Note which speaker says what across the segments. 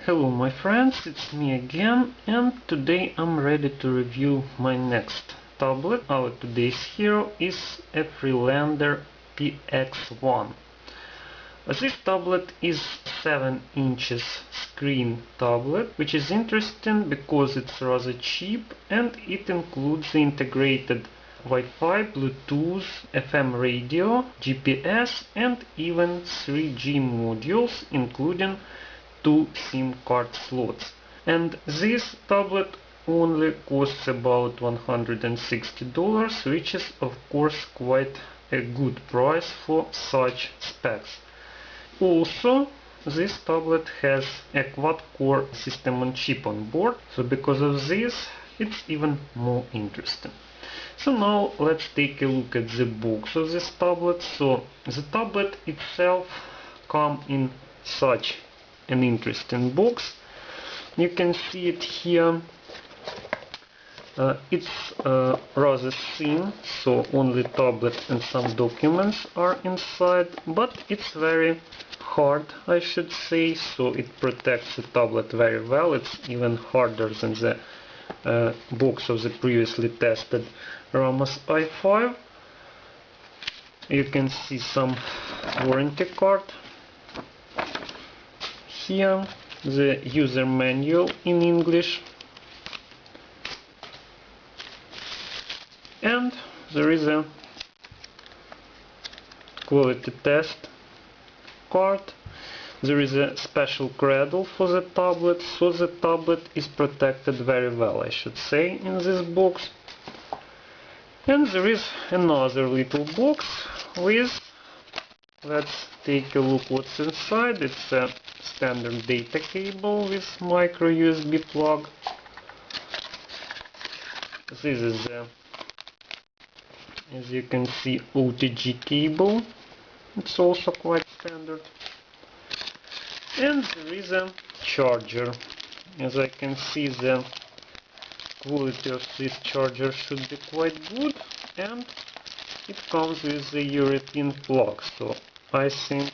Speaker 1: Hello my friends, it's me again, and today I'm ready to review my next tablet. Our today's hero is a Freelander PX1. This tablet is 7 inches screen tablet, which is interesting because it's rather cheap and it includes the integrated Wi-Fi, Bluetooth, FM radio, GPS and even 3G modules, including 2 SIM card slots. And this tablet only costs about $160, which is of course quite a good price for such specs. Also, this tablet has a quad-core system on chip on board, so because of this it's even more interesting. So now let's take a look at the box of this tablet. So the tablet itself comes in such an interesting box. You can see it here. It's rather thin, so only tablet and some documents are inside, but it's very hard, I should say, so it protects the tablet very well. It's even harder than the box of the previously tested Ramos i5. You can see some warranty card. Here the user manual in English, and there is a quality test card. There is a special cradle for the tablet, so the tablet is protected very well, I should say, in this box. And there is another little box with, let's take a look what's inside. It's a standard data cable with micro USB plug. This is as you can see, OTG cable. It's also quite standard. And there is a charger. As I can see, the quality of this charger should be quite good, and it comes with the European plug, so I think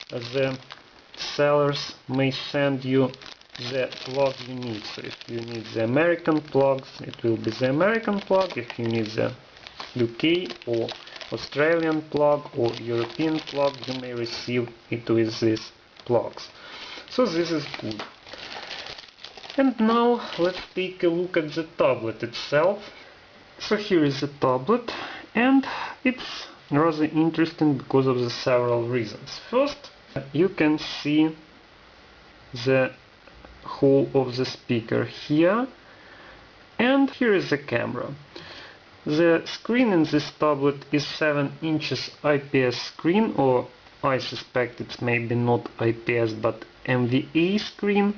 Speaker 1: the sellers may send you the plug you need. So if you need the American plugs, it will be the American plug. If you need the UK or Australian plug or European plug, you may receive it with these plugs. So this is good. And now let's take a look at the tablet itself. So here is the tablet, and it's rather interesting because of the several reasons. First, you can see the hole of the speaker here, and here is the camera. The screen in this tablet is 7 inches IPS screen, or I suspect it's maybe not IPS but MVA screen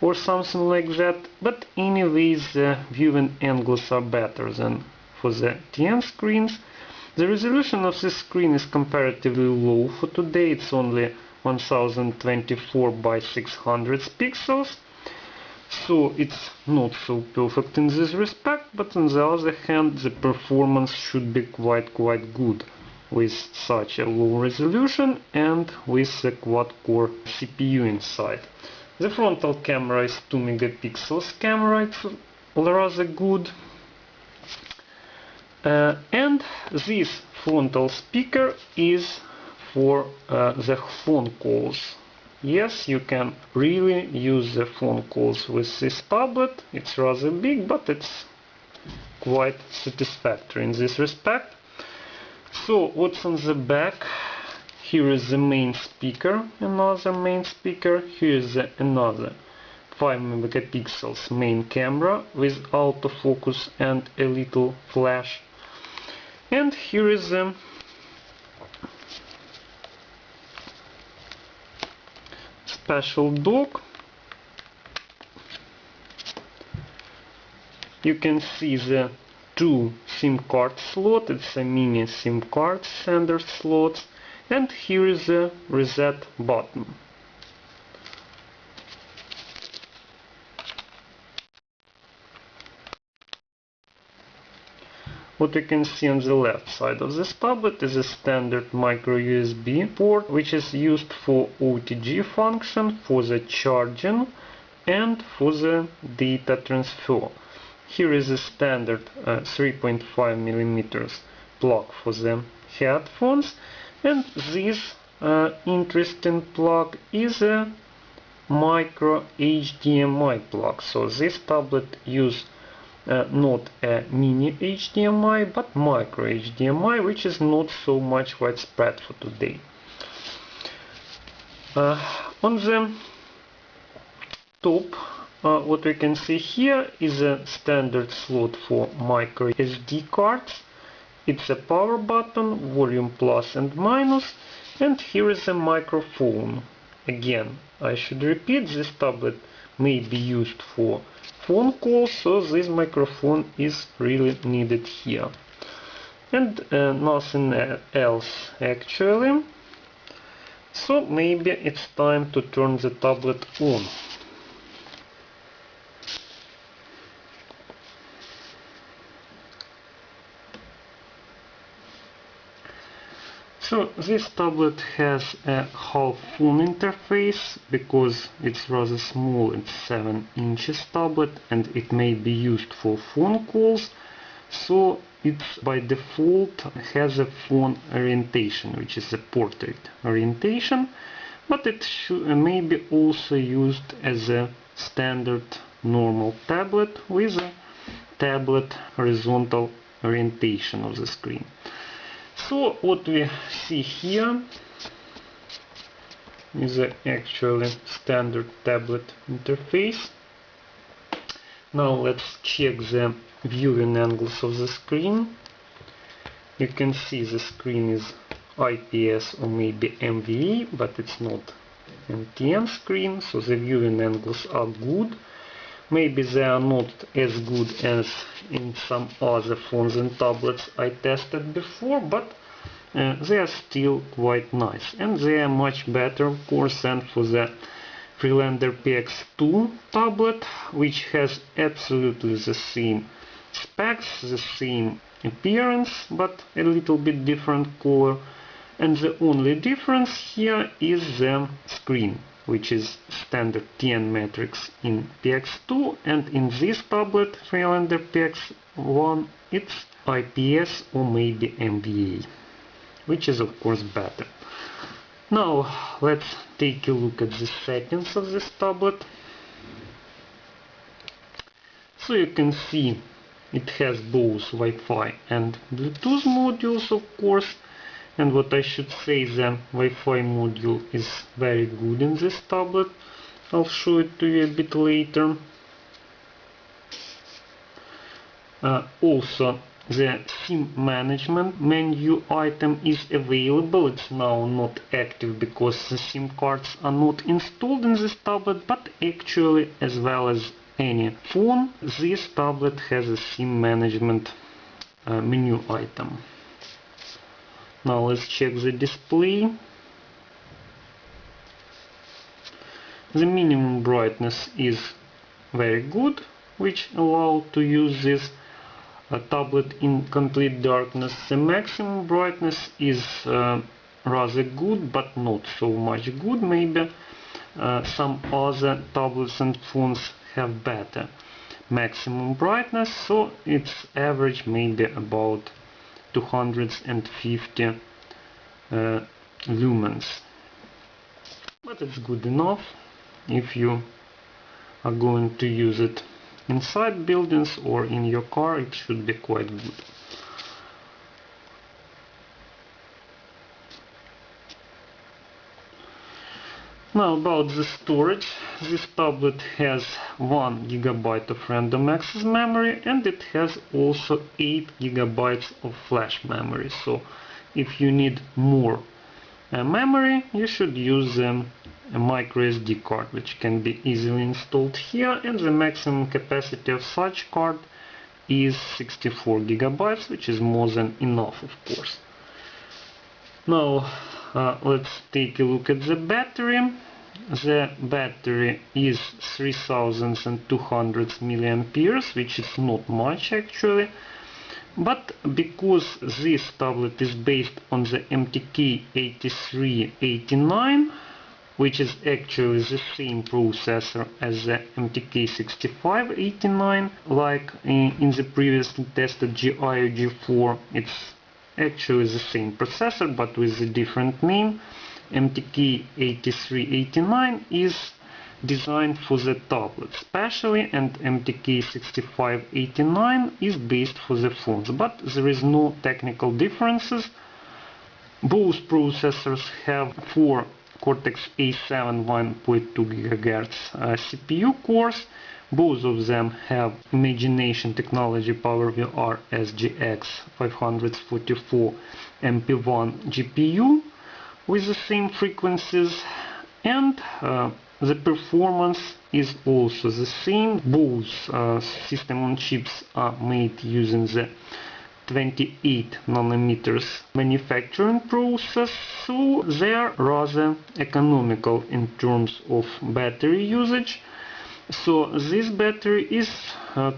Speaker 1: or something like that, but anyways the viewing angles are better than for the TN screens. The resolution of this screen is comparatively low for today. It's only 1024 by 600 pixels, so it's not so perfect in this respect, but on the other hand the performance should be quite good with such a low resolution and with the quad-core CPU inside. The frontal camera is 2 megapixels camera, it's rather good. And this frontal speaker is for the phone calls. Yes, you can really use the phone calls with this tablet. It's rather big, but it's quite satisfactory in this respect. So what's on the back? Here is the main speaker, another main speaker. Here is another 5 megapixels main camera with autofocus and a little flash. And here is the special dock. You can see the 2 SIM card slot. It's a mini SIM card standard slot. And here is the reset button. what we can see on the left side of this tablet is a standard micro USB port, which is used for OTG function, for the charging and for the data transfer. Here is a standard 3.5mm plug for the headphones, and this interesting plug is a micro HDMI plug. So this tablet uses not a mini HDMI but micro HDMI, which is not so much widespread for today. On the top, what we can see here is a standard slot for micro SD cards. It's a power button, volume plus and minus, and here is a microphone. Again, I should repeat, this tablet may be used for phone calls, so this microphone is really needed here. And nothing else actually. So maybe it's time to turn the tablet on. So this tablet has a half phone interface because it's rather small. It's 7 inches tablet and it may be used for phone calls. So it by default has a phone orientation, which is a portrait orientation, but it may be also used as a standard normal tablet with a tablet horizontal orientation of the screen. So what we see here is actually standard tablet interface. Now let's check the viewing angles of the screen. You can see the screen is IPS or maybe MVA, but it's not NTN screen, so the viewing angles are good. Maybe they are not as good as in some other phones and tablets I tested before, but they are still quite nice. And they are much better, of course, than for the Freelander PX2 tablet, which has absolutely the same specs, the same appearance, but a little bit different color. And the only difference here is the screen, which is standard TN matrix in PX2, and in this tablet, Freelander PX1, it's IPS or maybe MVA, which is of course better. Now let's take a look at the settings of this tablet. So you can see it has both Wi-Fi and Bluetooth modules, of course. And what I should say, the Wi-Fi module is very good in this tablet. I'll show it to you a bit later. Also, the SIM management menu item is available. It's now not active because the SIM cards are not installed in this tablet, but actually, as well as any phone, this tablet has a SIM management menu item. Now let's check the display. The minimum brightness is very good, which allows to use this tablet in complete darkness. The maximum brightness is rather good, but not so much good. Maybe some other tablets and phones have better maximum brightness, so its average maybe about 250 lumens, but it's good enough if you are going to use it inside buildings or in your car. It should be quite good. Now about the storage. This tablet has 1 GB of random access memory, and it has also 8 GB of flash memory. So if you need more memory, you should use a micro SD card, which can be easily installed here, and the maximum capacity of such card is 64 GB, which is more than enough, of course. Now let's take a look at the battery. The battery is 3200 mAh, which is not much actually, But because this tablet is based on the MTK8389, which is actually the same processor as the MTK6589, like in the previously tested GI G4, it's actually the same processor but with a different name. MTK8389 is designed for the tablet specially, and MTK6589 is based for the phones, but there is no technical differences. Both processors have 4 Cortex-A7 1.2 GHz CPU cores. Both of them have Imagination Technology PowerVR SGX544MP1 GPU with the same frequencies, and the performance is also the same. Both system on chips are made using the 28 nanometers manufacturing process, so they are rather economical in terms of battery usage. So this battery is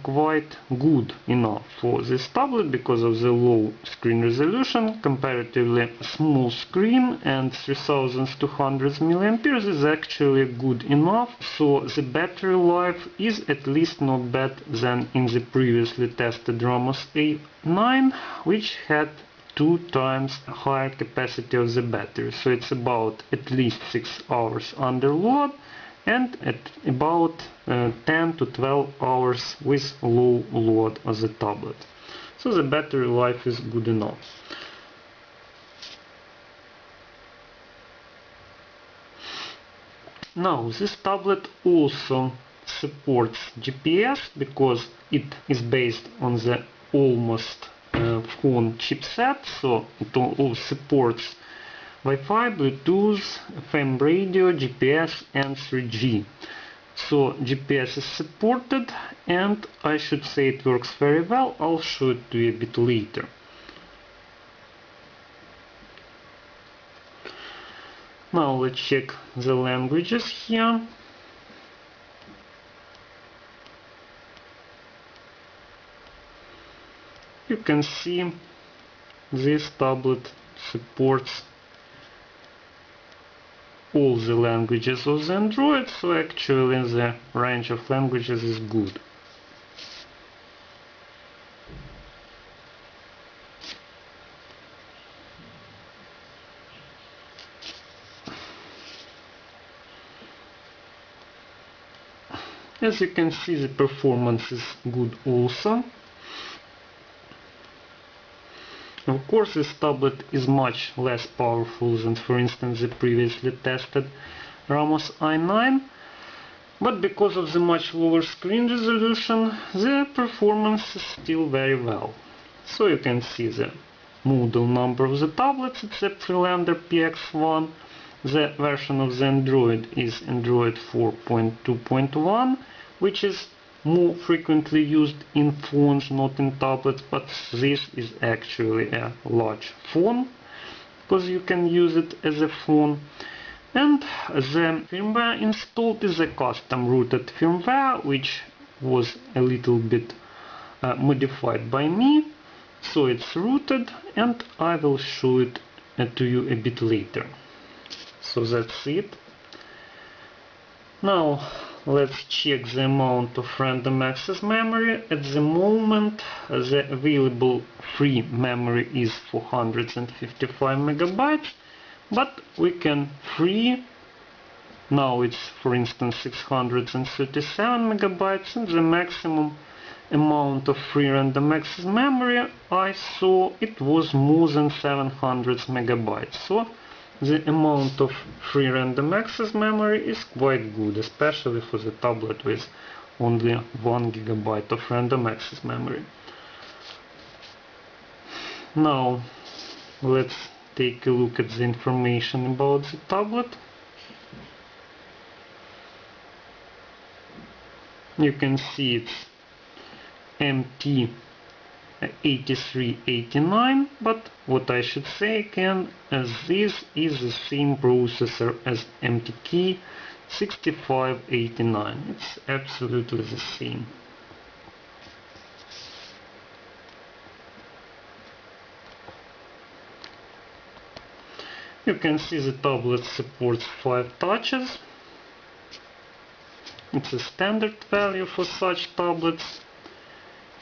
Speaker 1: quite good enough for this tablet because of the low screen resolution. Comparatively small screen and 3200 mAh is actually good enough. So the battery life is at least not bad than in the previously tested Ramos A9, which had 2 times higher capacity of the battery. So it's about at least 6 hours under load, and at about 10 to 12 hours with low load of the tablet. So the battery life is good enough. Now this tablet also supports GPS because it is based on the almost phone chipset, so it also supports Wi-Fi, Bluetooth, FM radio, GPS and 3G. So GPS is supported, and I should say it works very well. I'll show it to you a bit later. Now let's check the languages here. You can see this tablet supports all the languages of the Android, so actually the range of languages is good. As you can see, the performance is good also. Of course, this tablet is much less powerful than, for instance, the previously tested Ramos i9, but because of the much lower screen resolution, the performance is still very well. So you can see the model number of the tablets, it's a Freelander PX1. The version of the Android is Android 4.2.1, which is more frequently used in phones, not in tablets, but this is actually a large phone because you can use it as a phone. And the firmware installed is a custom rooted firmware, which was a little bit modified by me. So it's rooted, and I will show it to you a bit later. So that's it. Now let's check the amount of random access memory. At the moment the available free memory is 455 megabytes, but we can free, now it's for instance 637 megabytes, and the maximum amount of free random access memory I saw it was more than 700 megabytes. So the amount of free random access memory is quite good, especially for the tablet with only 1 gigabyte of random access memory. Now let's take a look at the information about the tablet. You can see it's MT8389, but what I should say again, as this is the same processor as MTK6589. It's absolutely the same. You can see the tablet supports 5 touches. It's a standard value for such tablets.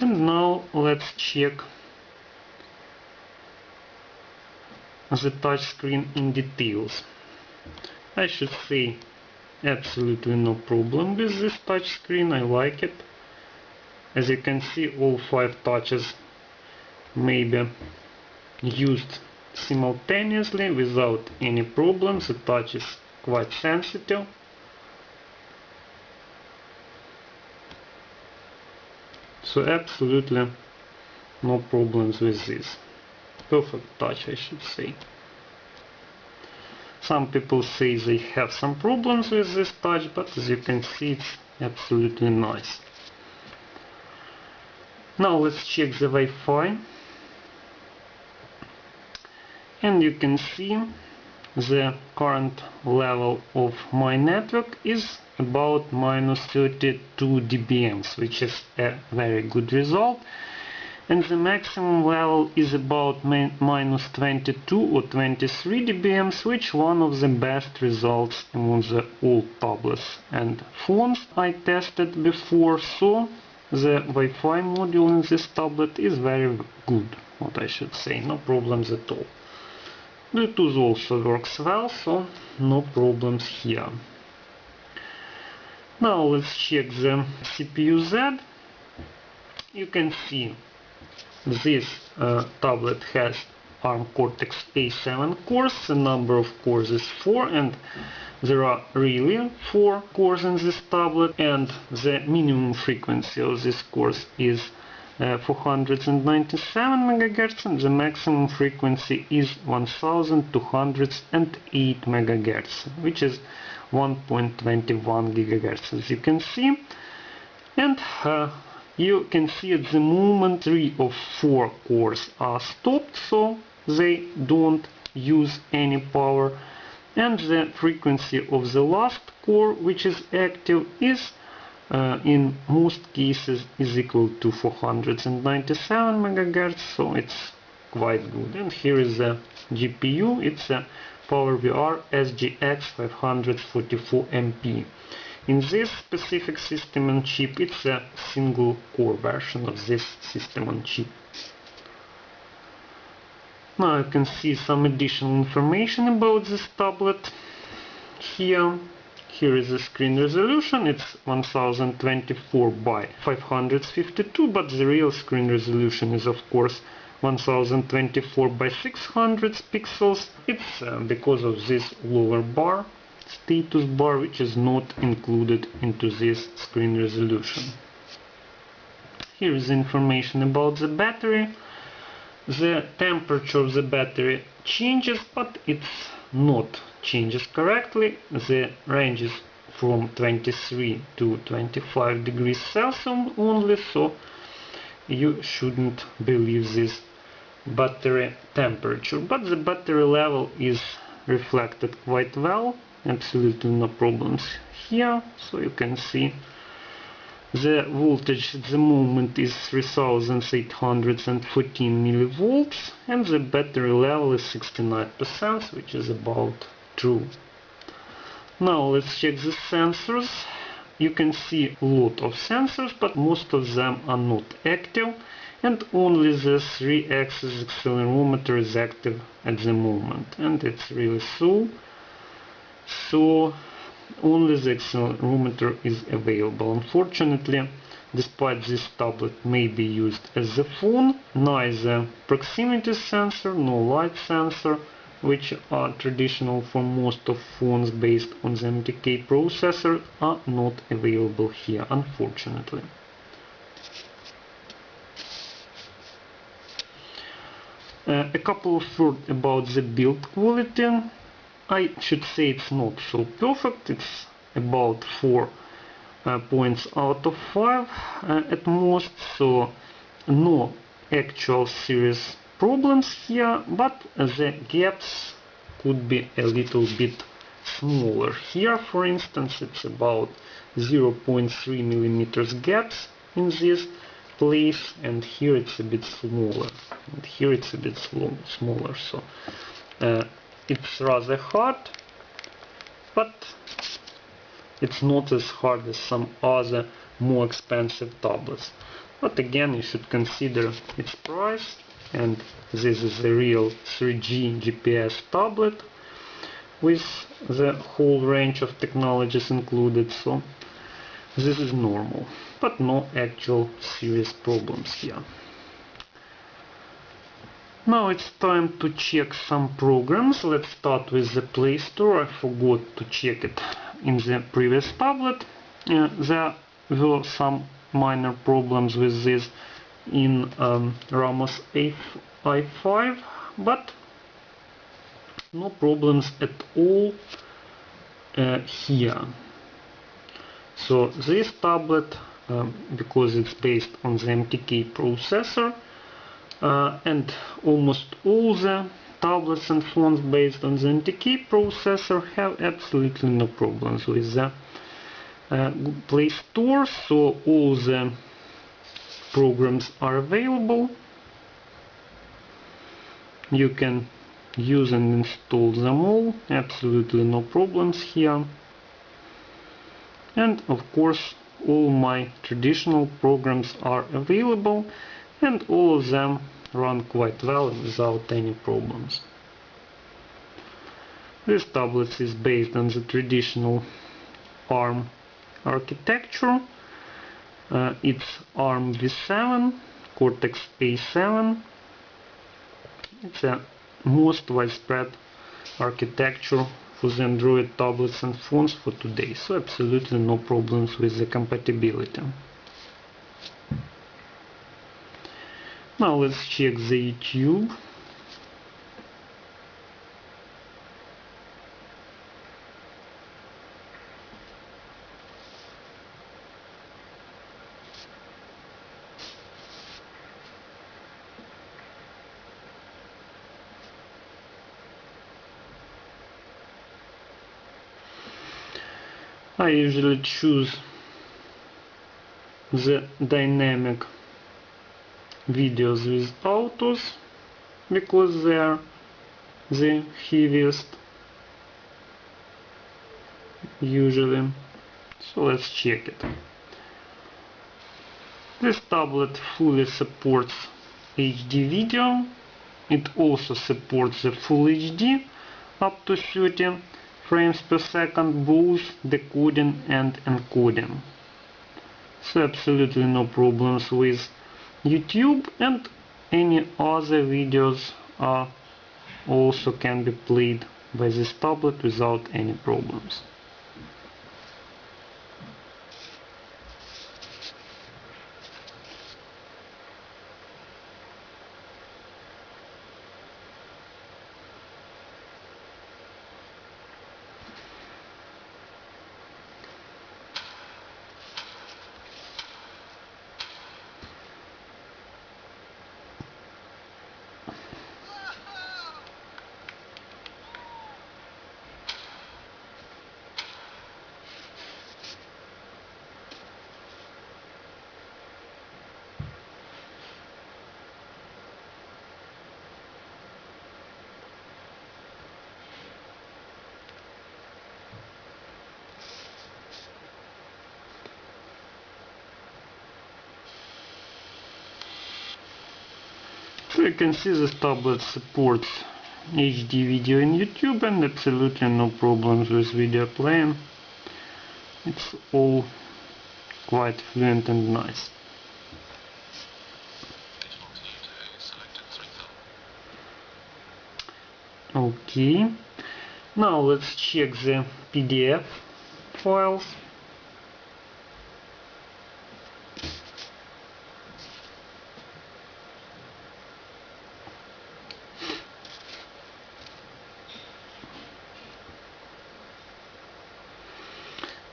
Speaker 1: And now let's check the touchscreen in details. I should say absolutely no problem with this touchscreen, I like it. As you can see, all 5 touches may be used simultaneously without any problems. The touch is quite sensitive. So absolutely no problems with this. Perfect touch, I should say. Some people say they have some problems with this touch, but as you can see, it's absolutely nice. Now let's check the Wi-Fi. And you can see the current level of my network is about minus 32 dBms, which is a very good result. And the maximum level is about minus 22 or 23 dBms, which one of the best results among the all tablets and phones I tested before. So the Wi-Fi module in this tablet is very good, what I should say, no problems at all. Bluetooth also works well, so no problems here. Now let's check the CPU-Z. You can see this tablet has ARM Cortex-A7 cores. The number of cores is 4, and there are really 4 cores in this tablet, and the minimum frequency of this cores is 497 MHz, and the maximum frequency is 1208 MHz, which is 1.21 GHz, as you can see. And you can see at the moment 3 of 4 cores are stopped, so they don't use any power, and the frequency of the last core, which is active, is in most cases is equal to 497 MHz, so it's quite good. And here is the GPU. It's a PowerVR SGX544MP. In this specific system on chip, it's a single core version of this system on chip. Now you can see some additional information about this tablet here. Here is the screen resolution. It's 1024 by 552, but the real screen resolution is of course 1024 by 600 pixels. It's because of this lower bar, status bar, which is not included into this screen resolution. Here is information about the battery. The temperature of the battery changes, but it's not changes correctly. The range is from 23 to 25 degrees Celsius only, so you shouldn't believe this battery temperature. But the battery level is reflected quite well, absolutely no problems here. So you can see the voltage at the moment is 3814 millivolts, and the battery level is 69%, which is about true. Now let's check the sensors. You can see a lot of sensors, but most of them are not active, and only the 3-axis accelerometer is active at the moment, and it's really so only the accelerometer is available. Unfortunately, despite this tablet may be used as a phone, neither proximity sensor nor light sensor, which are traditional for most of phones based on the MTK processor, are not available here, unfortunately. A couple of words about the build quality. I should say it's not so perfect. It's about 4 points out of 5 at most, so no actual serious problems here, but the gaps could be a little bit smaller. Here, for instance, it's about 0.3 millimeters gaps in this place, and here it's a bit smaller, and here it's a bit smaller. So it's rather hard, but it's not as hard as some other more expensive tablets. But again, you should consider its price, and this is a real 3G GPS tablet with the whole range of technologies included, so this is normal, but no actual serious problems here. Now it's time to check some programs. Let's start with the Play Store. I forgot to check it in the previous tablet. There were some minor problems with this in Ramos i5, but no problems at all here. So this tablet, because it's based on the MTK processor, and almost all the tablets and phones based on the MTK processor have absolutely no problems with the Play Store, so all the programs are available. You can use and install them all, absolutely no problems here. And of course all my traditional programs are available, and all of them run quite well without any problems. This tablet is based on the traditional ARM architecture. It's ARM v7, Cortex A7. It's a most widespread architecture for the Android tablets and phones for today, so absolutely no problems with the compatibility. Now let's check the YouTube. I usually choose the dynamic videos with autos because they are the heaviest usually. So let's check it. This tablet fully supports HD video. It also supports the Full HD up to 30 frames per second, both decoding and encoding. So absolutely no problems with YouTube, and any other videos also can be played by this tablet without any problems. So you can see this tablet supports HD video in YouTube, and absolutely no problems with video playing. It's all quite fluent and nice. Okay, now let's check the PDF files.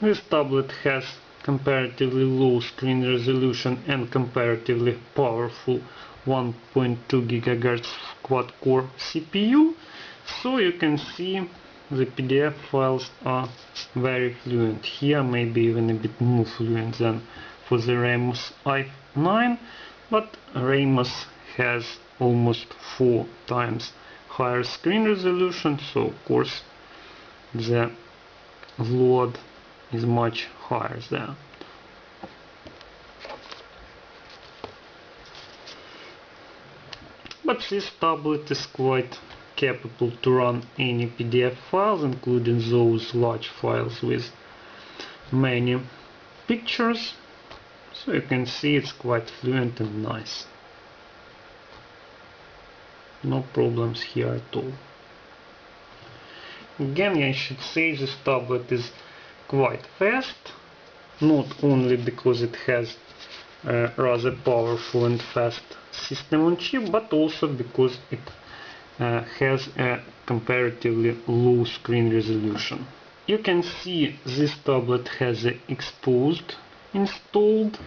Speaker 1: This tablet has comparatively low screen resolution and comparatively powerful 1.2 GHz quad-core CPU, so you can see the PDF files are very fluent. Here maybe even a bit more fluent than for the Ramos i9, but Ramos has almost 4 times higher screen resolution, so of course the load is much higher there. But this tablet is quite capable to run any PDF files, including those large files with many pictures. So you can see it's quite fluent and nice. No problems here at all. Again, I should say this tablet is quite fast, not only because it has a rather powerful and fast system on chip, but also because it has a comparatively low screen resolution. You can see this tablet has the exposed installed.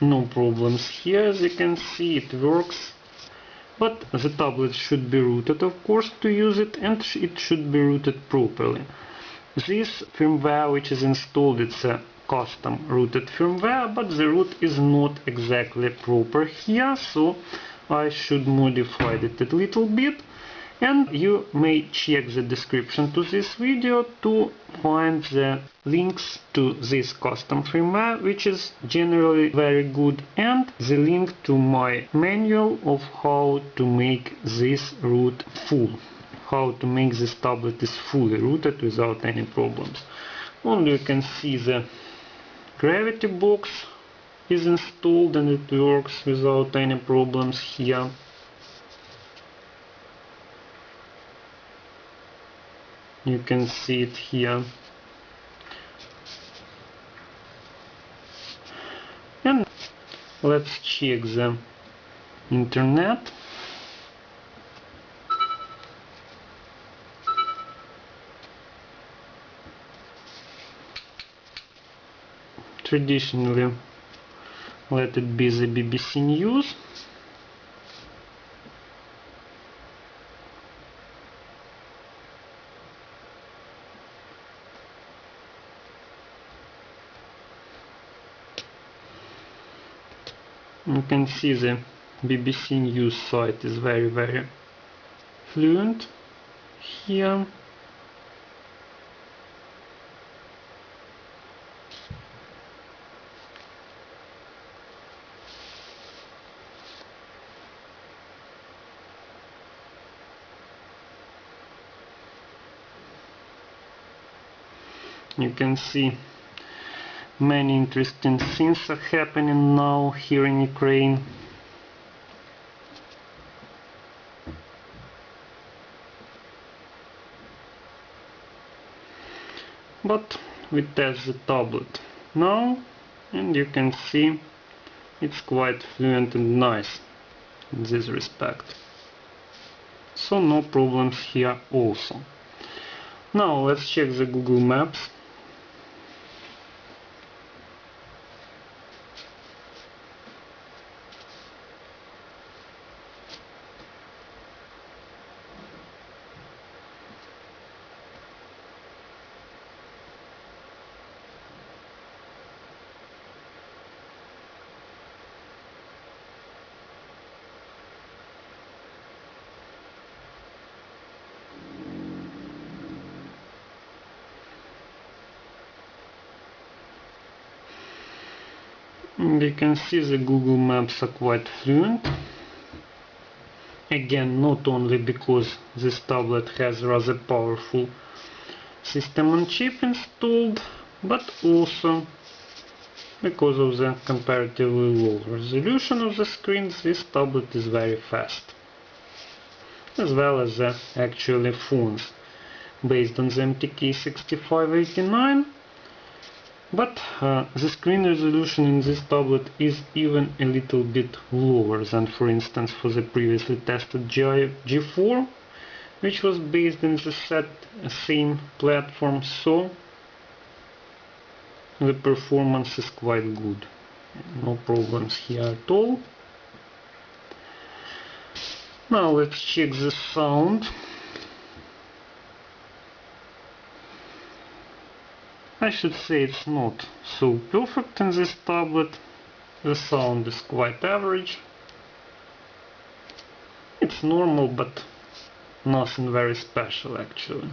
Speaker 1: No problems here, as you can see it works. But the tablet should be rooted, of course, to use it, and it should be rooted properly. This firmware which is installed, it's a custom rooted firmware, but the root is not exactly proper here, so I should modify it a little bit. And you may check the description to this video to find the links to this custom firmware, which is generally very good, and the link to my manual of how to make this root full. How to make this tablet is fully rooted without any problems. Only you can see the gravity box is installed and it works without any problems here. You can see it here. And let's check the internet. Traditionally, let it be the BBC News. You can see the BBC News site is very fluent here. You can see many interesting things are happening now here in Ukraine. But we test the tablet now, and you can see it's quite fluent and nice in this respect. So no problems here also. Now let's check the Google Maps. You can see the Google Maps are quite fluent. Again, not only because this tablet has rather powerful system on chip installed, but also because of the comparatively low resolution of the screen. This tablet is very fast, as well as the actually phones based on the MTK6589. But the screen resolution in this tablet is even a little bit lower than, for instance, for the previously tested G4, which was based on the same platform, so the performance is quite good. No problems here at all. Now let's check the sound. I should say it's not so perfect in this tablet. The sound is quite average. normal, but nothing very special actually.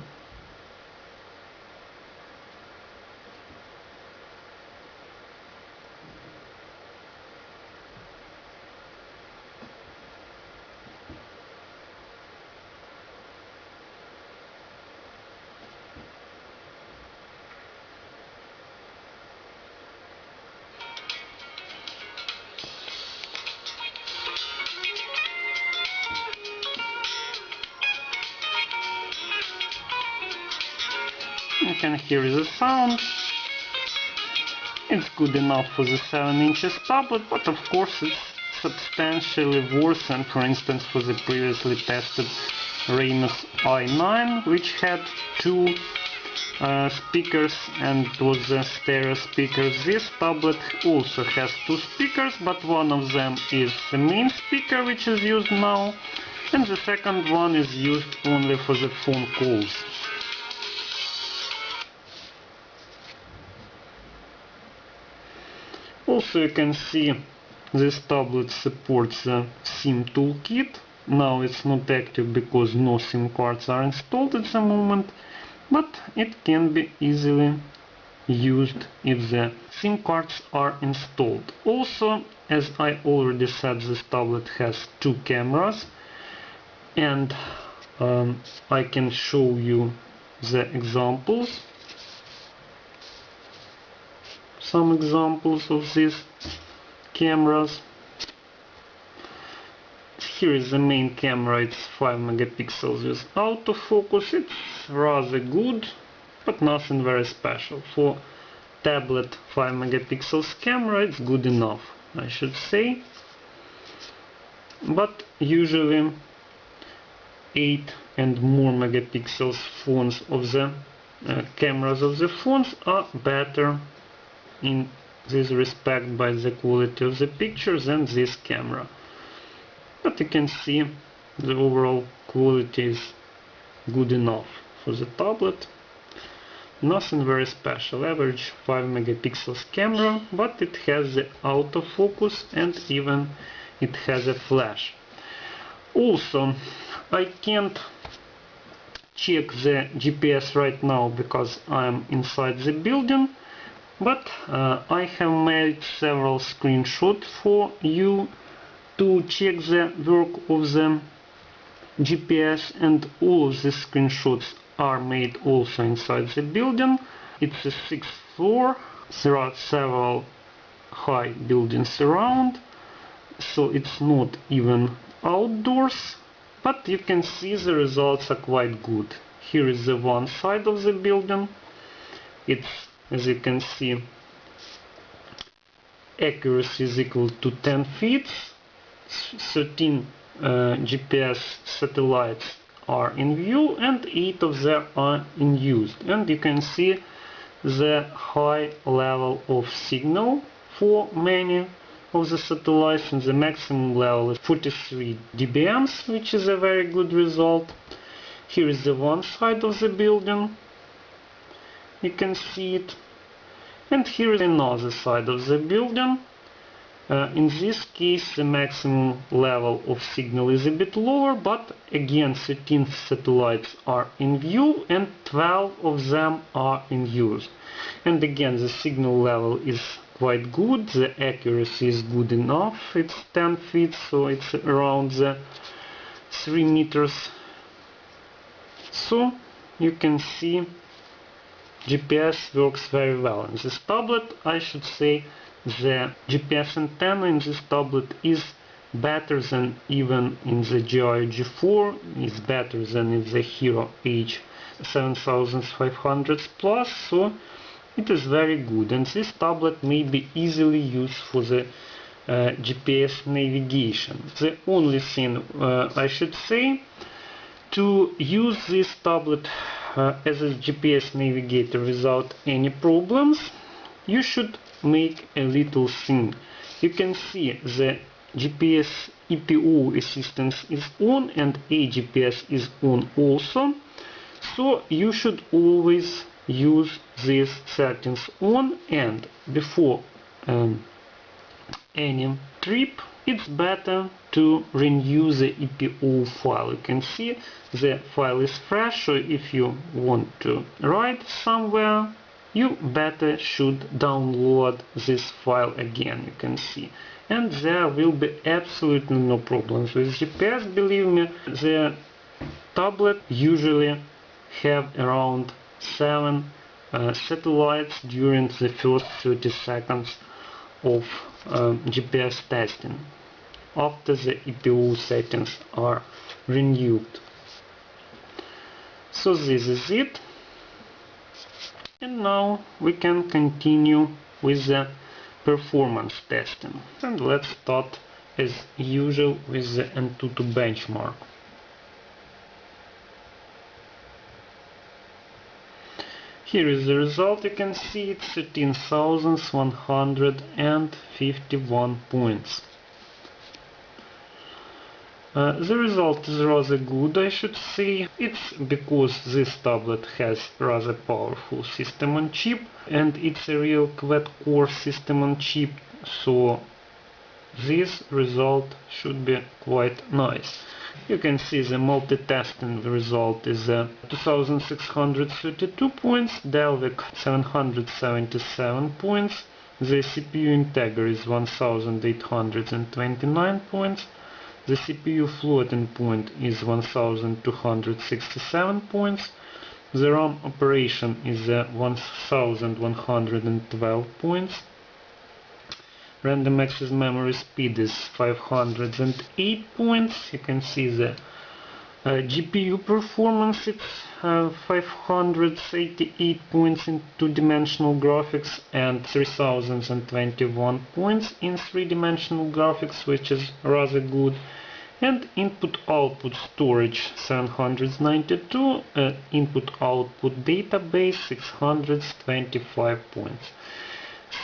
Speaker 1: You can hear the sound. It's good enough for the 7" tablet, but of course it's substantially worse than, for instance, for the previously tested Ramus i9, which had 2 speakers and was a stereo speaker. This tablet also has 2 speakers, but one of them is the main speaker, which is used now, and the second one is used only for the phone calls. Also, you can see this tablet supports the SIM toolkit. Now it's not active because no SIM cards are installed at the moment, but it can be easily used if the SIM cards are installed. Also, as I already said, this tablet has 2 cameras, and I can show you the examples. Some examples of these cameras. Here is the main camera. It's 5 megapixels with autofocus. It's rather good, but nothing very special. For tablet 5 megapixels camera, it's good enough, I should say. But usually 8 and more megapixels phones of the cameras of the phones are better in this respect by the quality of the pictures than this camera. But you can see the overall quality is good enough for the tablet. Nothing very special, average 5 megapixels camera, but it has the autofocus and even it has a flash. Also, I can't check the GPS right now because I'm inside the building, but I have made several screenshots for you to check the work of the GPS, and all of these screenshots are made also inside the building. It's the 6th floor, there are several high buildings around, so it's not even outdoors, but you can see the results are quite good. Here is the one side of the building. It's, as you can see, accuracy is equal to 10 feet. 13 GPS satellites are in view and 8 of them are in use. And you can see the high level of signal for many of the satellites, and the maximum level is 43 dBms, which is a very good result. Here is the one side of the building. You can see it. And here is another side of the building. In this case, the maximum level of signal is a bit lower, but again 13 satellites are in view and 12 of them are in use. And again, the signal level is quite good, the accuracy is good enough, it's 10 feet, so it's around the 3 meters. So you can see GPS works very well in this tablet. I should say the GPS antenna in this tablet is better than even in the GI G4, is better than in the Hero H7500 Plus, so it is very good, and this tablet may be easily used for the GPS navigation. The only thing I should say, to use this tablet as a GPS navigator without any problems, you should make a little thing. You can see the GPS EPO assistance is on and AGPS is on also, so you should always use these settings on, and before any trip, it's better to renew the EPO file. You can see the file is fresh, so if you want to write somewhere, you better should download this file again, you can see. And there will be absolutely no problems with GPS. Believe me, the tablet usually have around 7 satellites during the first 30 seconds of GPS testing after the EPO settings are renewed. So this is it. And now we can continue with the performance testing. And let's start as usual with the AnTuTu benchmark. Here is the result. You can see it's 13,151 points. The result is rather good, I should say. It's because this tablet has rather powerful system on chip, and it's a real quad-core system on chip, so this result should be quite nice. You can see the multitasking result is 2632 points, Delvic 777 points, the CPU integer is 1829 points, the CPU floating point is 1267 points, the RAM operation is 1112 points, random access memory speed is 508 points. You can see the GPU performance, it's 588 points in two-dimensional graphics and 3021 points in three-dimensional graphics, which is rather good. And input-output storage 792, input-output database 625 points.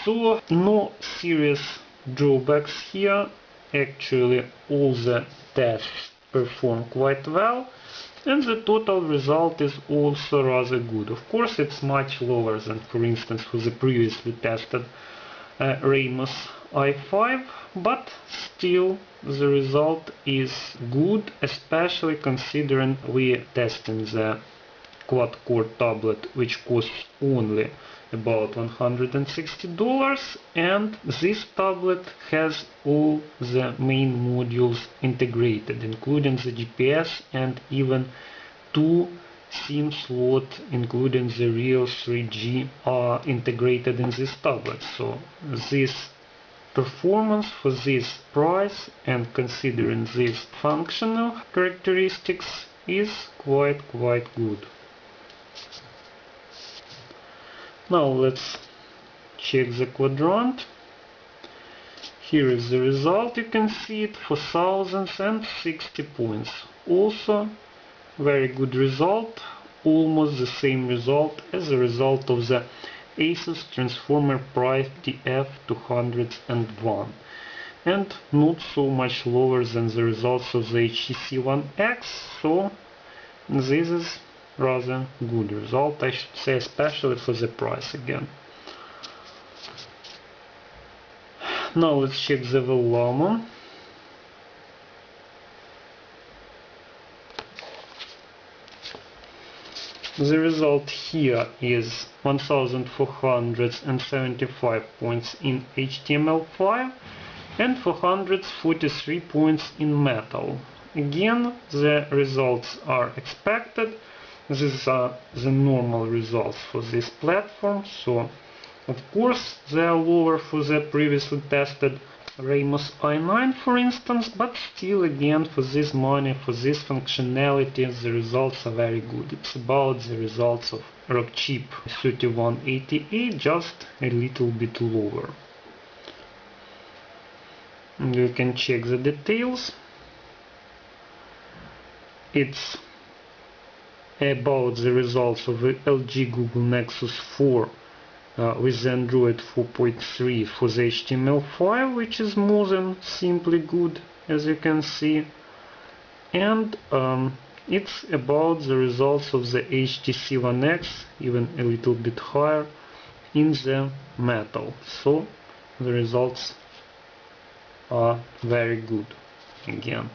Speaker 1: So no serious drawbacks here. Actually all the tests perform quite well, and the total result is also rather good. Of course it's much lower than, for instance, for the previously tested Ramos i5, but still the result is good, especially considering we testing the quad-core tablet, which costs only about $160, and this tablet has all the main modules integrated, including the GPS and even 2 SIM slot, including the real 3G, are integrated in this tablet. So this performance for this price and considering these functional characteristics is quite good. Now let's check the quadrant. Here is the result. You can see it for 1060 points. Also very good result, almost the same result as the result of the Asus Transformer Price TF201, and not so much lower than the results of the HTC One X, so this is rather good result, I should say, especially for the price again. Now let's check the volume. The result here is 1475 points in HTML5 and 443 points in Metal. Again, the results are expected. These are the normal results for this platform, so of course they are lower for the previously tested Ramos i9, for instance, but still, again, for this money, for this functionality, the results are very good. It's about the results of Rockchip 3188, just a little bit lower. And you can check the details. It's about the results of the LG Google Nexus 4 with the Android 4.3 for the HTML5, which is more than simply good, as you can see. And it's about the results of the HTC One X, even a little bit higher, in the Metal. So the results are very good again.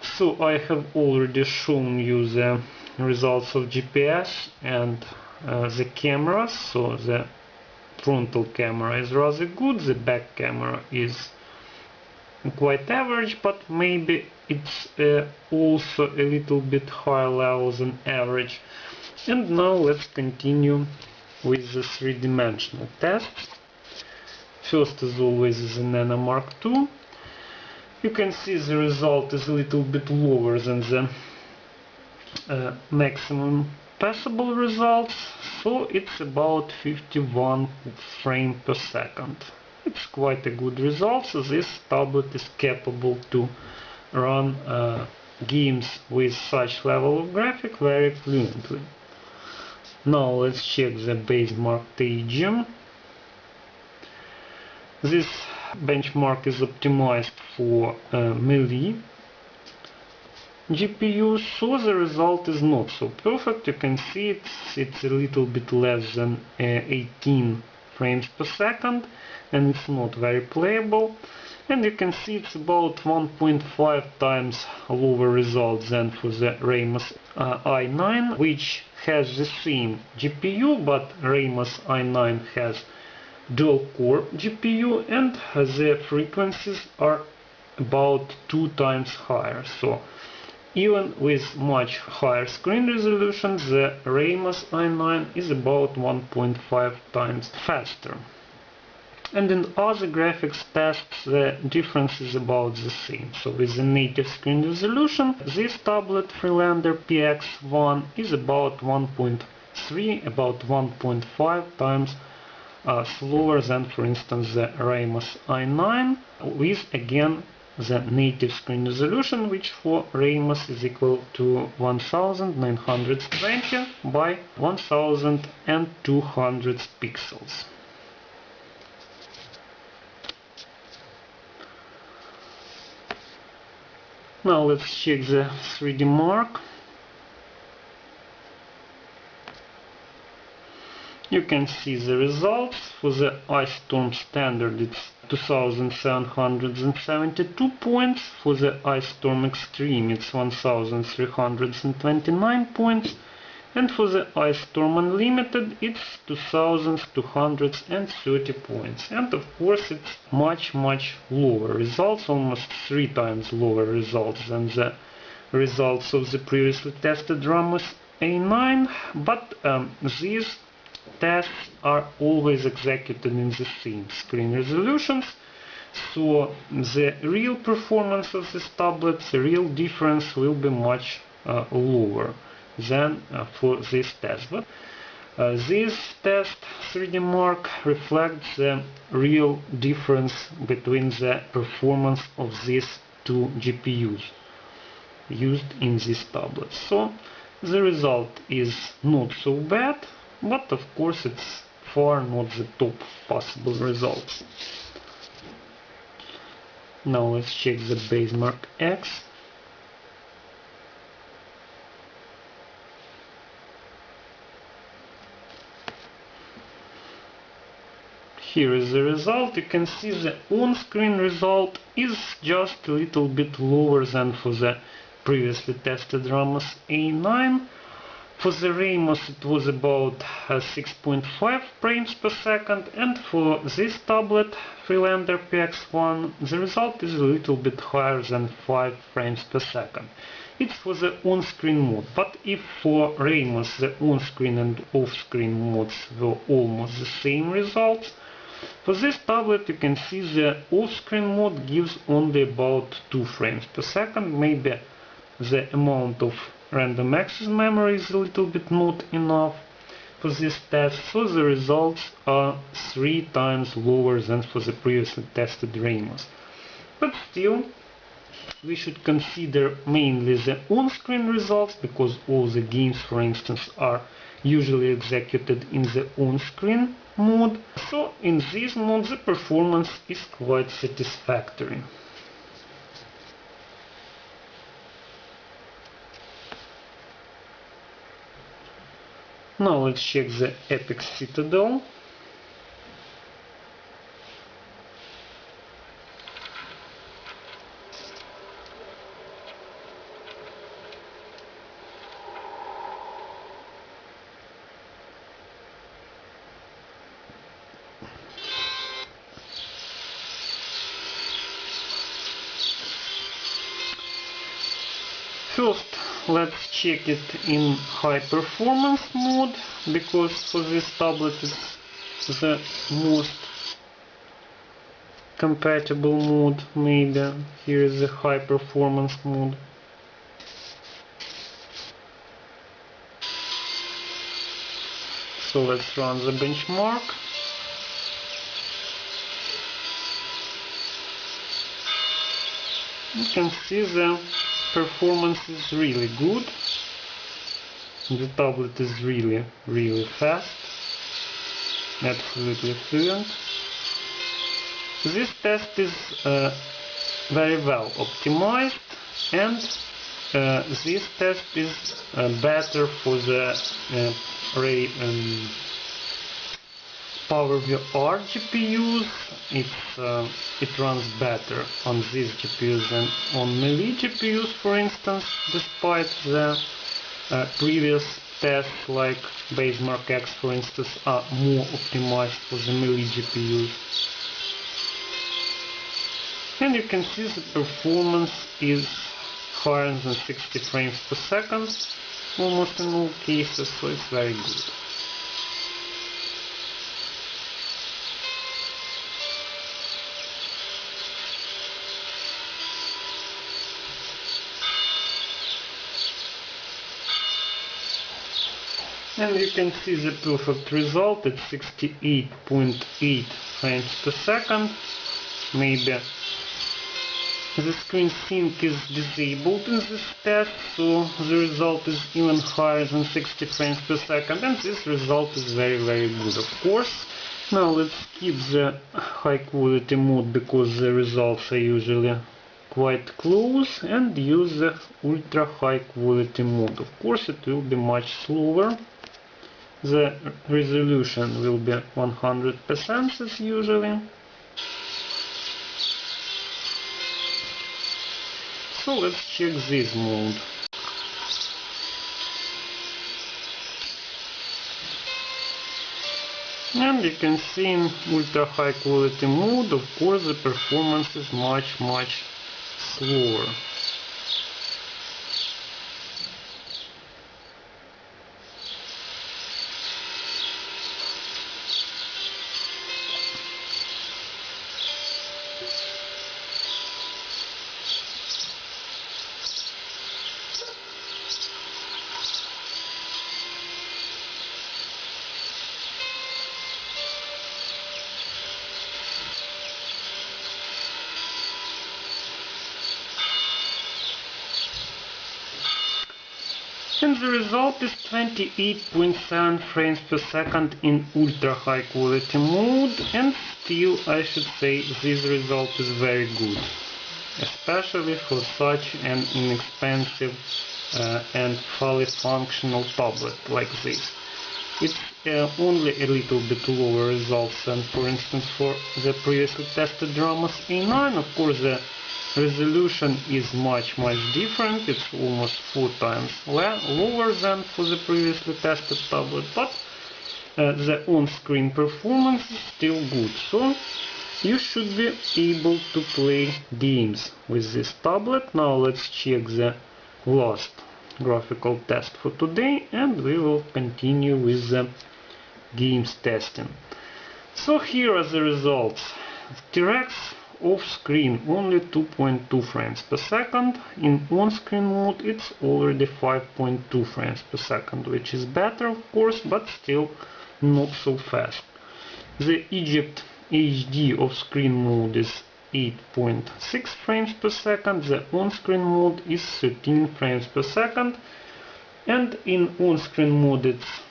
Speaker 1: So I have already shown you the results of GPS and the cameras. So the frontal camera is rather good, the back camera is quite average, but maybe it's also a little bit higher level than average. And now let's continue with the three-dimensional tests. First, as always, is the Nano Mark II. You can see the result is a little bit lower than the maximum passable results, so it's about 51 frames per second. It's quite a good result, so this tablet is capable to run games with such level of graphic very fluently. Now let's check the base mark TGM. This benchmark is optimized for melee GPU, so the result is not so perfect. You can see it's a little bit less than 18 frames per second, and it's not very playable. And you can see it's about 1.5 times lower results than for the Ramos i9, which has the same GPU, but Ramos i9 has dual-core GPU, and the frequencies are about 2 times higher. So even with much higher screen resolution, the Ramos i9 is about 1.5 times faster. And in other graphics tests, the difference is about the same. So with the native screen resolution, this tablet Freelander PX1 is about 1.3, about 1.5 times slower than, for instance, the Ramos i9, with again the native screen resolution, which for Ramos is equal to 1920 by 1200 pixels. Now let's check the 3D Mark. You can see the results. For the Ice Storm standard it's 2772 points, for the Ice Storm Extreme it's 1329 points, and for the Ice Storm Unlimited it's 2230 points. And of course it's much lower results, almost 3 times lower results than the results of the previously tested Ramos A9, but these tests are always executed in the same screen resolutions, so the real performance of this tablet, the real difference will be much lower than for this test. But this test 3D Mark reflects the real difference between the performance of these two GPUs used in this tablet. So the result is not so bad, but of course it's far not the top possible results. Now let's check the base mark X. Here is the result. You can see the on-screen result is just a little bit lower than for the previously tested Ramos A9. For the Ramos it was about 6.5 frames per second, and for this tablet Freelander PX1 the result is a little bit higher than 5 frames per second. It's for the on-screen mode, but if for Ramos the on-screen and off-screen modes were almost the same results, for this tablet you can see the off-screen mode gives only about 2 frames per second. Maybe the amount of random access memory is a little bit not enough for this test, so the results are 3 times lower than for the previously tested Ramos. But still, we should consider mainly the on-screen results, because all the games, for instance, are usually executed in the on-screen mode. So in this mode the performance is quite satisfactory. Now let's check the Apex Citadel. First, let's check it in high performance mode, because for this tablet it's the most compatible mode. Maybe here is the high performance mode. So let's run the benchmark. You can see the performance is really good. The tablet is really fast, absolutely fluent. This test is very well optimized, and this test is better for the PowerVR GPUs. It runs better on these GPUs than on Melee GPUs, for instance, despite the previous tests like Benchmark X, for instance, are more optimized for the Melee GPUs. And you can see the performance is higher than 60 frames per second, almost in all cases, so it's very good. And you can see the perfect result at 68.8 frames per second. Maybe the screen sync is disabled in this test, so the result is even higher than 60 frames per second, and this result is very good, of course. Now let's skip the high quality mode, because the results are usually quite close, and use the ultra high quality mode. Of course it will be much slower. The resolution will be 100% as usually. So let's check this mode. And you can see in ultra high quality mode, of course, the performance is much slower. And the result is 28.7 frames per second in ultra high quality mode, and still I should say this result is very good, especially for such an inexpensive and fully functional tablet like this. It's only a little bit lower results than, for instance, for the previously tested Ramos A9. Of course, the resolution is much different. It's almost 4 times lower than for the previously tested tablet, but the on-screen performance is still good. So you should be able to play games with this tablet. Now let's check the last graphical test for today, and we will continue with the games testing. So here are the results. T-Rex off-screen only 2.2 frames per second. In on-screen mode it's already 5.2 frames per second, which is better of course, but still not so fast. The Egypt HD off-screen mode is 8.6 frames per second, the on-screen mode is 13 frames per second, and in on-screen mode it's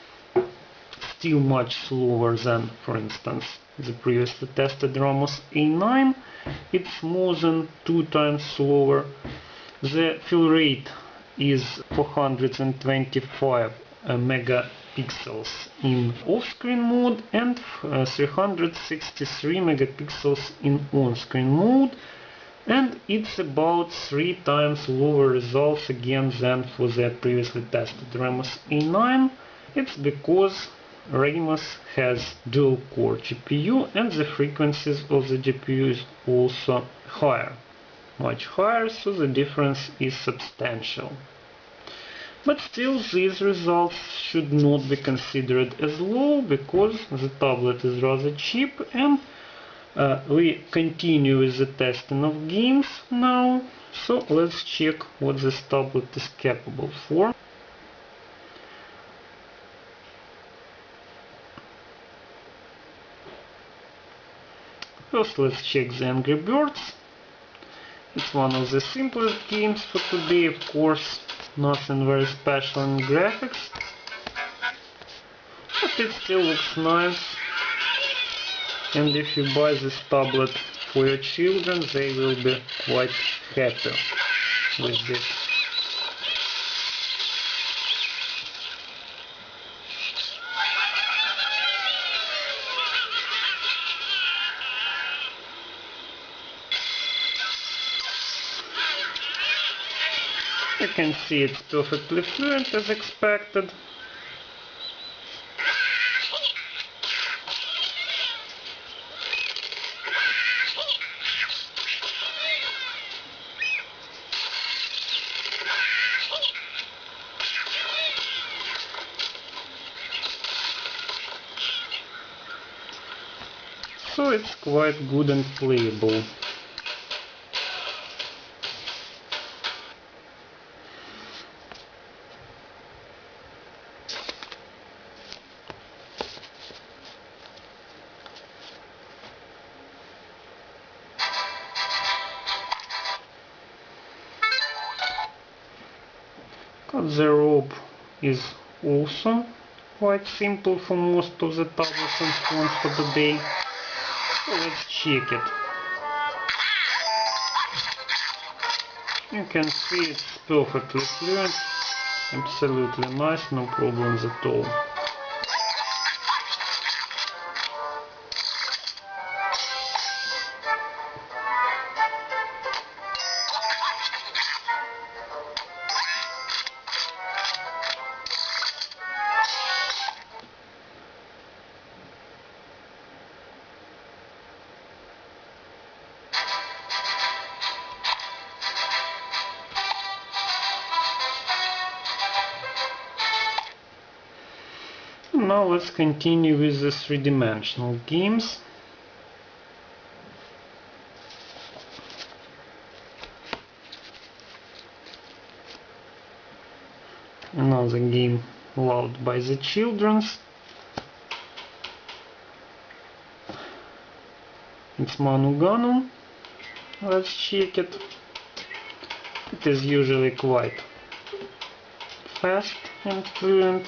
Speaker 1: still much slower than, for instance, the previously tested Ramos A9. It's more than 2 times slower. The fill rate is 425 megapixels in off-screen mode and 363 megapixels in on-screen mode, and it's about 3 times lower results again than for the previously tested Ramos A9. It's because Ramos has dual-core GPU, and the frequencies of the GPU is also higher, much higher, so the difference is substantial. But still, these results should not be considered as low because the tablet is rather cheap, and we continue with the testing of games now. So let's check what this tablet is capable for. First, let's check the Angry Birds. It's one of the simplest games for today, of course, nothing very special in graphics, but it still looks nice, and if you buy this tablet for your children, they will be quite happy with this. You can see it's perfectly fluent as expected. So it's quite good and playable. The rope is also quite simple for most of the tablets and phones for today. So let's check it. You can see it's perfectly fluent, absolutely nice, no problems at all. Now let's continue with the three-dimensional games. Another game loved by the children. It's Manugano. Let's check it. It is usually quite fast and fluent.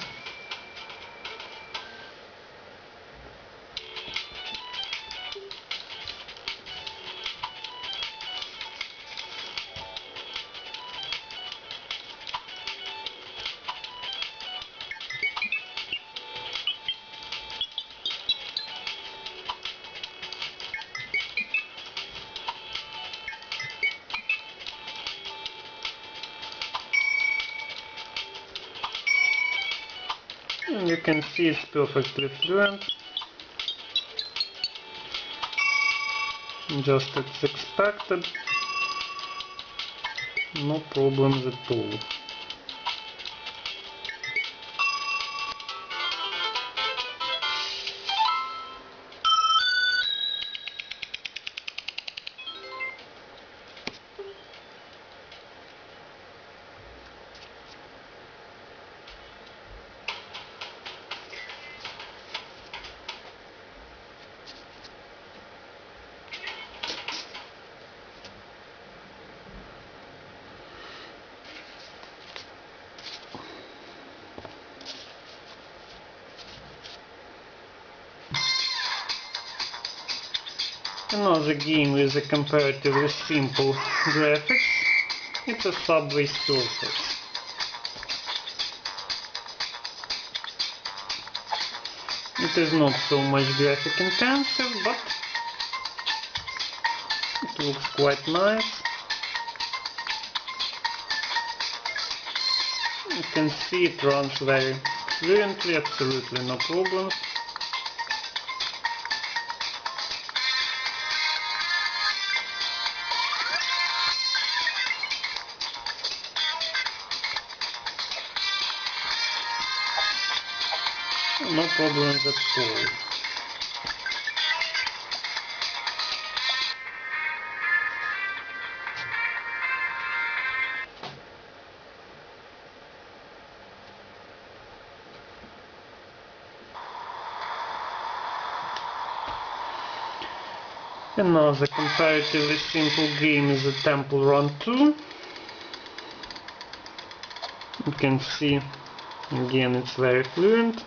Speaker 1: And you can see it's perfectly fluent, just as expected, no problems at all. Another game with a comparatively simple graphics. It's a Subway Surfers. It is not so much graphic intensive, but it looks quite nice. You can see it runs very fluently, absolutely no problems. problems at all. Another comparatively simple game is the Temple Run 2. You can see again it's very fluent.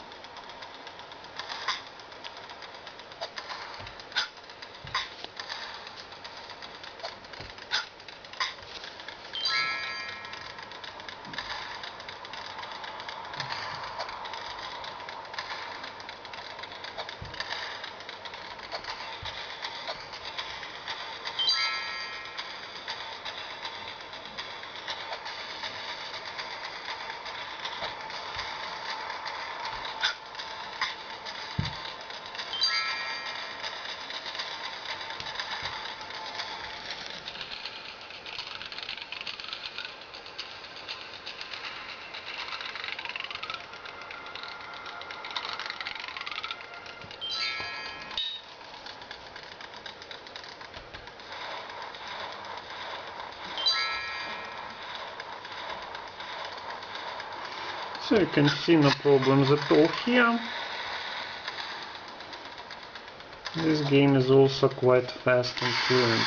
Speaker 1: So you can see no problems at all here. This game is also quite fast and fluent.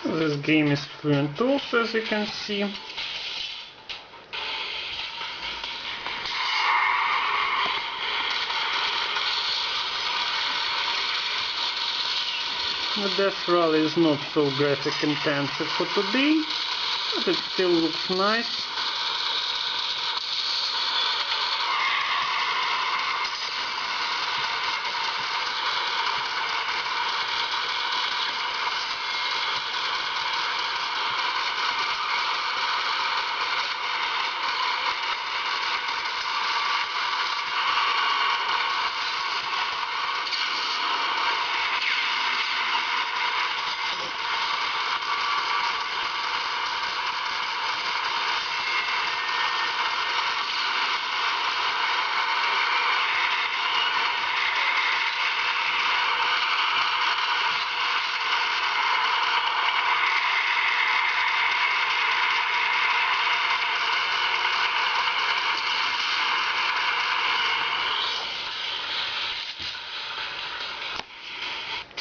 Speaker 1: This game is fluent also, as you can see. The Death Rally is not so graphic intensive for today, but it still looks nice.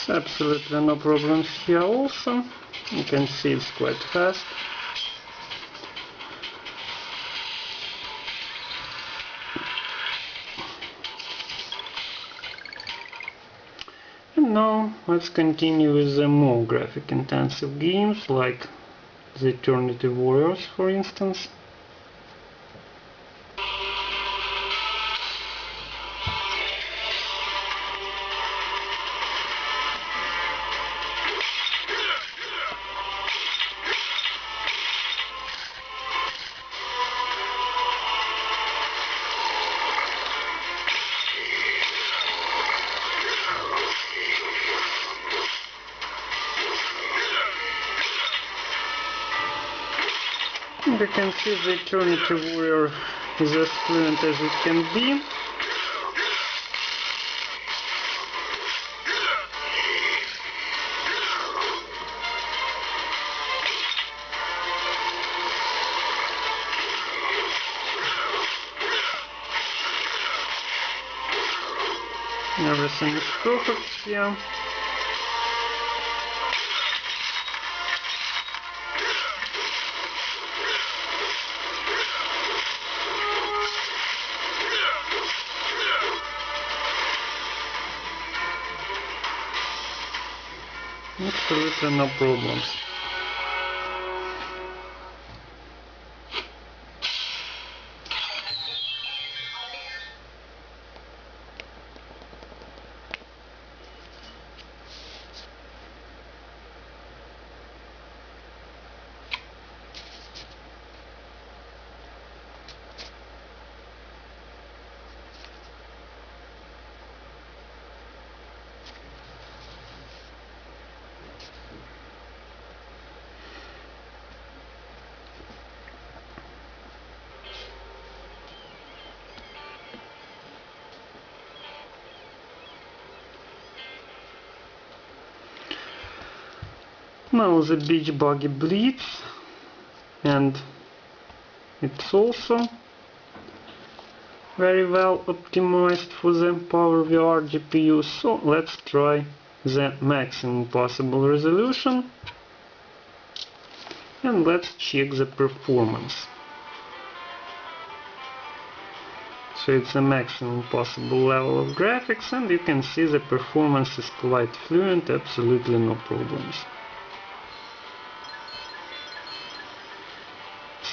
Speaker 1: Absolutely no problems here also. You can see it's quite fast. And now let's continue with the more graphic intensive games like the Eternity Warriors, for instance. can see the Eternity Warrior is as fluent as it can be. Everything is perfect here. Absolutely no problems. Now the beach buggy bleeds, and it's also very well optimized for the PowerVR GPU. So let's try the maximum possible resolution and let's check the performance. So it's the maximum possible level of graphics, and you can see the performance is quite fluent, absolutely no problems.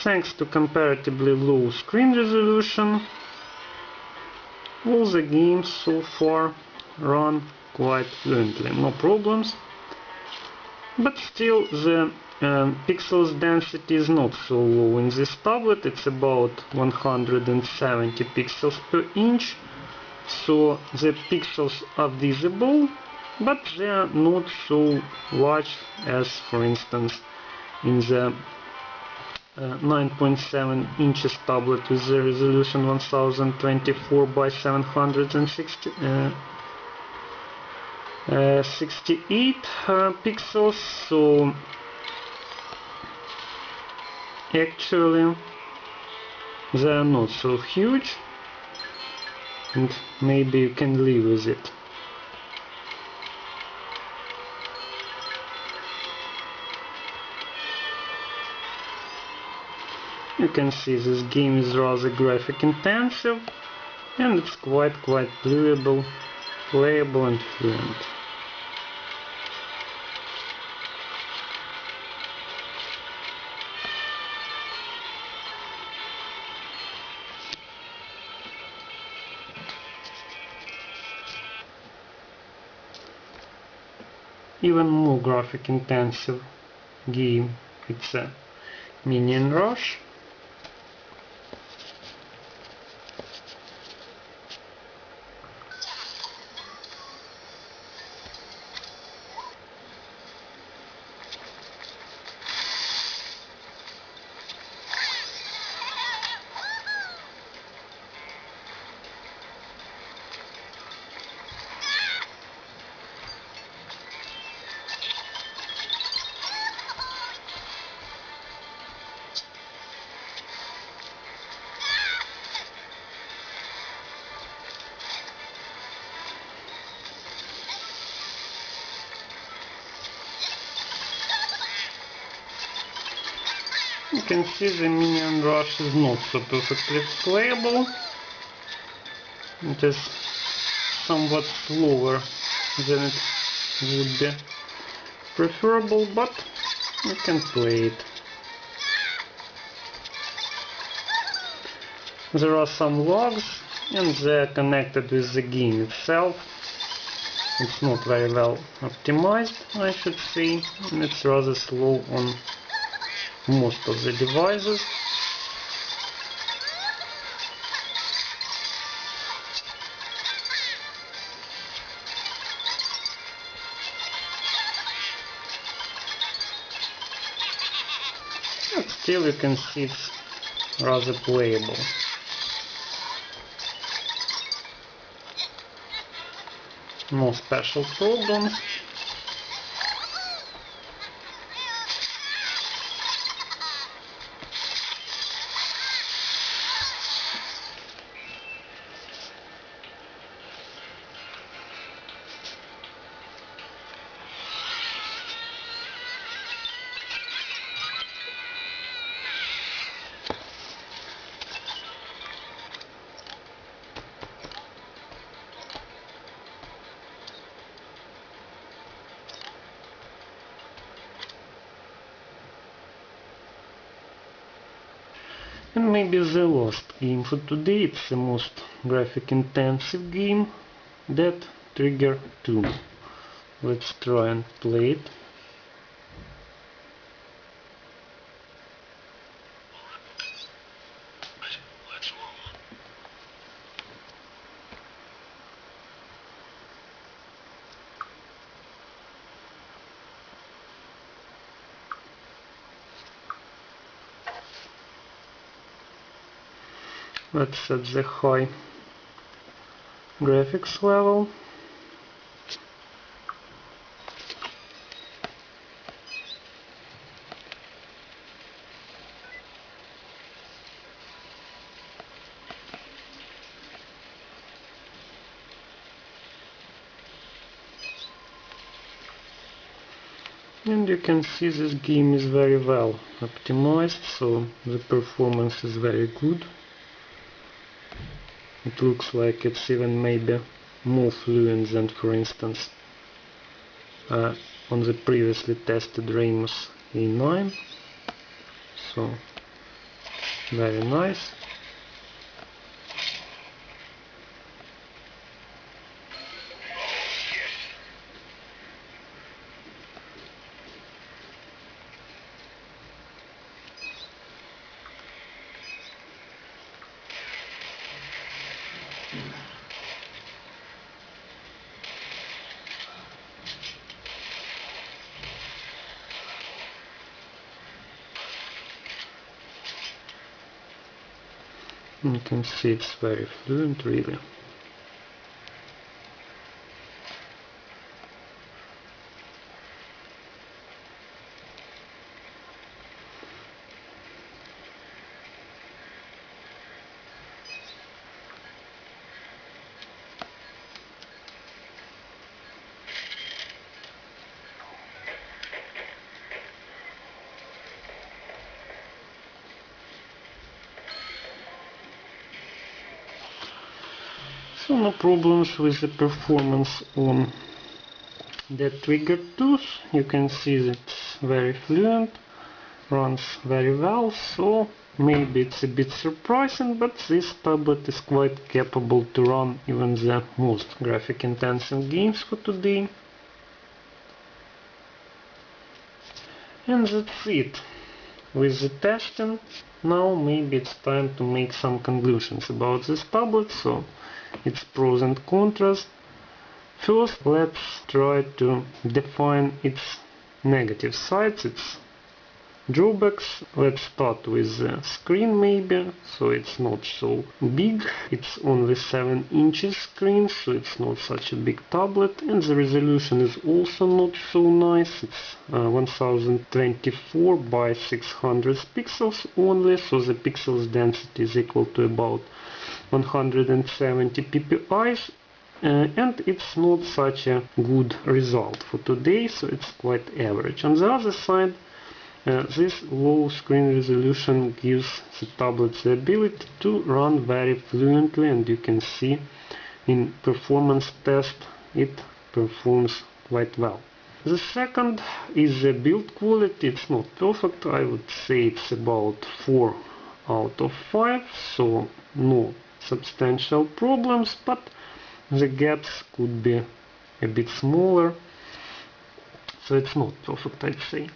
Speaker 1: Thanks to comparatively low screen resolution, all the games so far run quite fluently, no problems. But still the pixels density is not so low in this tablet, it's about 170 pixels per inch, so the pixels are visible, but they are not so large as, for instance, in the 9.7 inches tablet with the resolution 1024 by 768 pixels. So actually they are not so huge, and maybe you can live with it. You can see this game is rather graphic intensive, and it's quite playable and fluent. Even more graphic intensive game, it's a Minion Rush. You can see the Minion Rush is not so perfectly playable. It is somewhat slower than it would be preferable, but you can play it. There are some logs, and they are connected with the game itself. It's not very well optimized, I should say, and it's rather slow on most of the devices. Let's still you can see it's rather playable. No special problems. And maybe the last game for today, it's the most graphic intensive game, Dead Trigger 2. Let's try and play it. Let's set the high graphics level. And you can see this game is very well optimized, so the performance is very good. It looks like it's even maybe more fluent than, for instance, on the previously tested Ramos A9. So, very nice. You can see it's very fluent, really. So no problems with the performance on Dead Trigger 2. You can see that it's very fluent, runs very well, so maybe it's a bit surprising, but this tablet is quite capable to run even the most graphic intensive games for today. And that's it with the testing. Now maybe it's time to make some conclusions about this tablet, so its pros and cons. First, let's try to define its negative sides, its drawbacks. Let's start with the screen maybe. So it's not so big, it's only 7 inches screen, so it's not such a big tablet, and the resolution is also not so nice. It's 1024 by 600 pixels only, so the pixels density is equal to about 170 ppi, and it's not such a good result for today, so it's quite average. On the other side, this low screen resolution gives the tablet the ability to run very fluently, and you can see in performance test it performs quite well. The second is the build quality. It's not perfect, I would say it's about 4 out of 5, so no substantial problems, but the gaps could be a bit smaller, so it's not perfect, I'd say.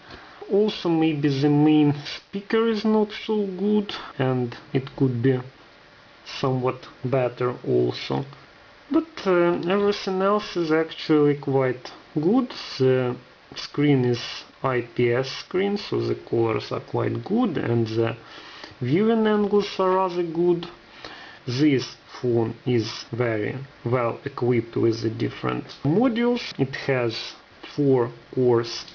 Speaker 1: Also, maybe the main speaker is not so good, and it could be somewhat better also. But everything else is actually quite good. The screen is IPS screen, so the colors are quite good and the viewing angles are rather good. This phone is very well equipped with the different modules. It has 4 cores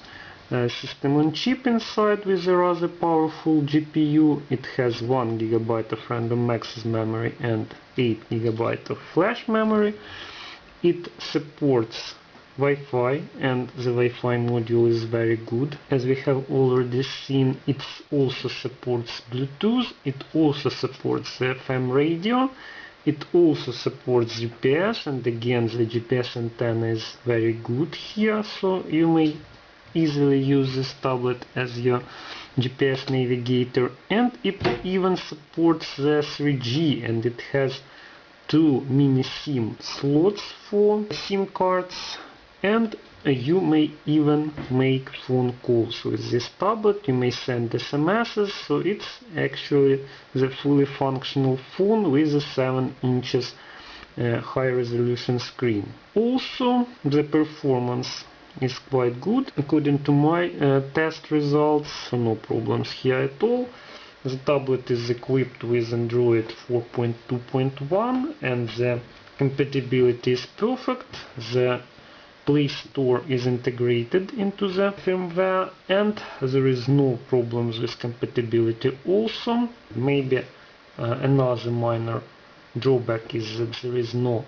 Speaker 1: system on chip inside with a rather powerful GPU. It has 1 GB of random access memory and 8 GB of flash memory. It supports Wi-Fi and the Wi-Fi module is very good. As we have already seen, it also supports Bluetooth, it also supports the FM radio, it also supports GPS, and again the GPS antenna is very good here, so you may easily use this tablet as your GPS navigator. And it even supports the 3G, and it has 2 mini SIM slots for SIM cards. And you may even make phone calls with this tablet, you may send SMSs, so it's actually the fully functional phone with a 7 inches high resolution screen. Also, the performance is quite good. According to my test results, so no problems here at all. The tablet is equipped with Android 4.2.1 and the compatibility is perfect. The Play Store is integrated into the firmware and there is no problems with compatibility also. Maybe another minor drawback is that there is no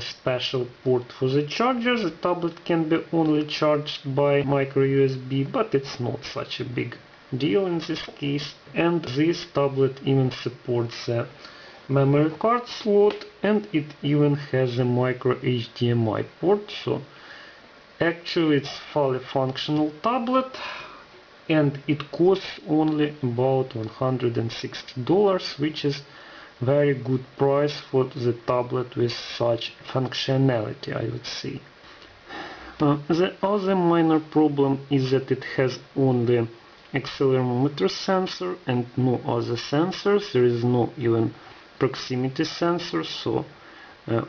Speaker 1: special port for the charger. The tablet can be only charged by micro USB, but it's not such a big deal in this case. And this tablet even supports a memory card slot and it even has a micro HDMI port, so actually it's fully functional tablet and it costs only about $160, which is very good price for the tablet with such functionality, I would say. The other minor problem is that it has only accelerometer sensor and no other sensors. There is no even proximity sensor, so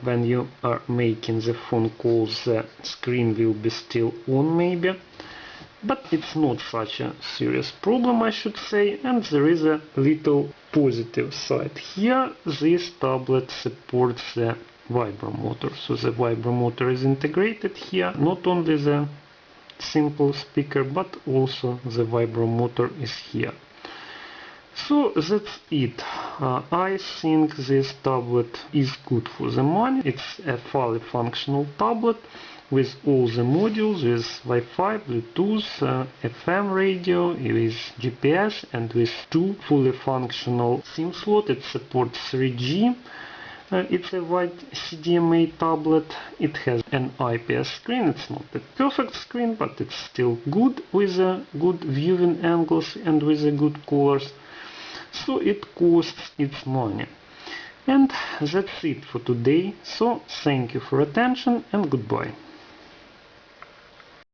Speaker 1: when you are making the phone calls the screen will be still on maybe. But it's not such a serious problem, I should say, and there is a little positive side. Here this tablet supports the vibromotor, so the vibromotor is integrated here. Not only the simple speaker but also the vibromotor is here. So that's it. I think this tablet is good for the money. It's a fully functional tablet with all the modules, with Wi-Fi, Bluetooth, FM radio, with GPS and with 2 fully functional SIM slots. It supports 3G. It's a WCDMA tablet. It has an IPS screen. It's not a perfect screen, but it's still good with good viewing angles and with good colors. So it costs its money. And that's it for today. So thank you for attention and goodbye.